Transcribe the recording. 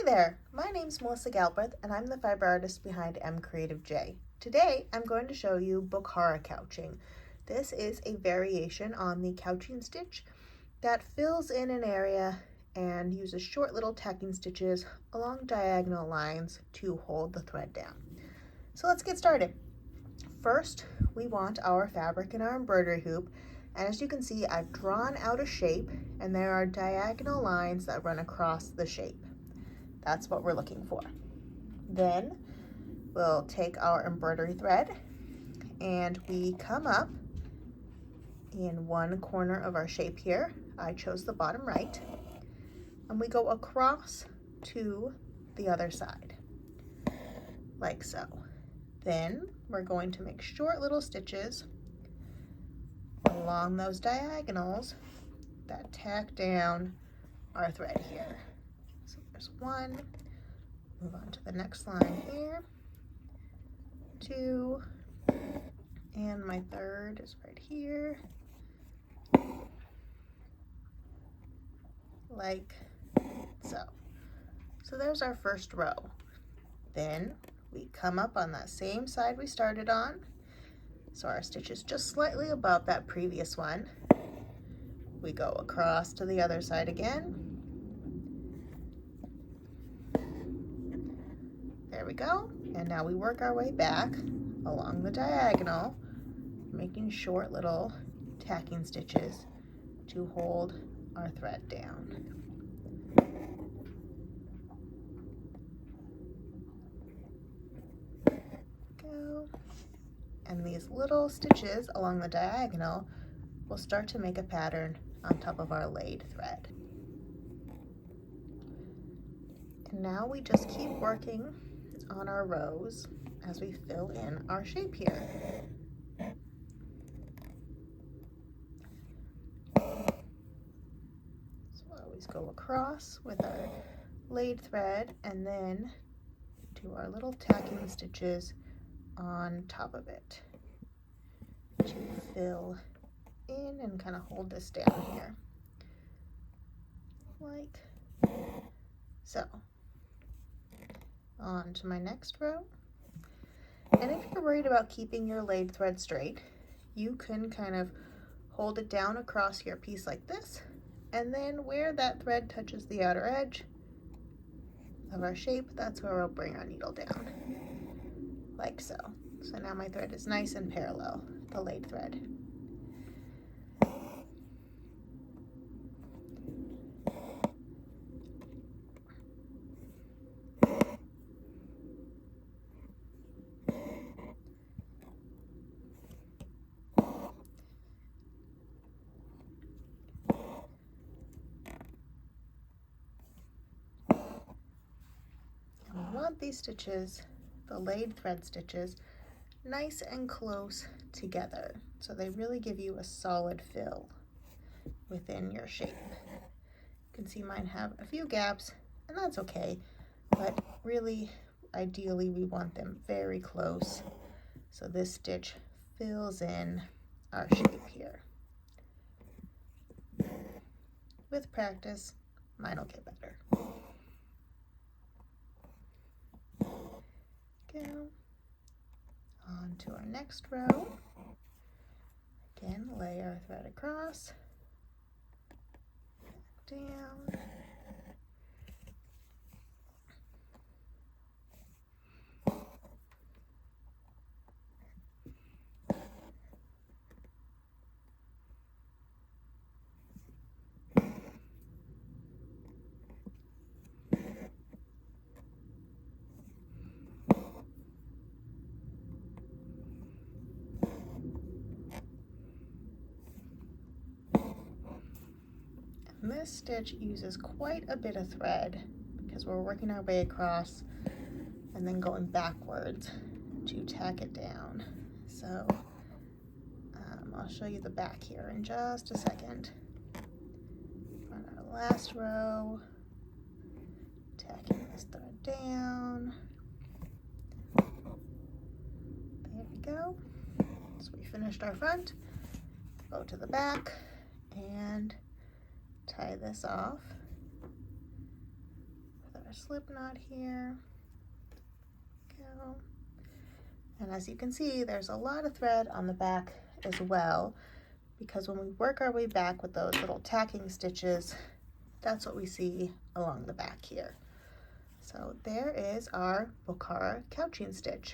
there, my name's Melissa Galbraith and I'm the fiber artist behind MCreativeJ. Today I'm going to show you Bokhara couching. This is a variation on the couching stitch that fills in an area and uses short little tacking stitches along diagonal lines to hold the thread down. So let's get started. First, we want our fabric in our embroidery hoop, and as you can see, I've drawn out a shape and there are diagonal lines that run across the shape. That's what we're looking for. Then we'll take our embroidery thread and we come up in one corner of our shape here. I chose the bottom right, and we go across to the other side, like so. Then we're going to make short little stitches along those diagonals that tack down our thread here. So there's one, move on to the next line here, two, and my third is right here, like so. So there's our first row. Then we come up on that same side we started on. So our stitch is just slightly above that previous one. We go across to the other side again. There we go. And now we work our way back along the diagonal, making short little tacking stitches to hold our thread down. Go. And these little stitches along the diagonal will start to make a pattern on top of our laid thread. And now we just keep working on our rows as we fill in our shape here. So I always go across with our laid thread and then do our little tacking stitches on top of it to fill in and kind of hold this down here, like so. On to my next row. And if you're worried about keeping your laid thread straight, you can kind of hold it down across your piece like this, and then where that thread touches the outer edge of our shape, that's where we'll bring our needle down, like so. So now my thread is nice and parallel, the laid thread. And we want these stitches, the laid thread stitches, nice and close together, so they really give you a solid fill within your shape. You can see mine have a few gaps, and that's okay, but really ideally we want them very close, so this stitch fills in our shape here. With practice, mine will get better. Go on to our next row. Again, lay our thread across, down, this stitch uses quite a bit of thread because we're working our way across and then going backwards to tack it down. So I'll show you the back here in just a second. On our last row, tacking this thread down. There we go. So we finished our front, go to the back and tie this off with our slip knot here. Go. And as you can see, there's a lot of thread on the back as well, because when we work our way back with those little tacking stitches, that's what we see along the back here. So there is our Bokhara couching stitch.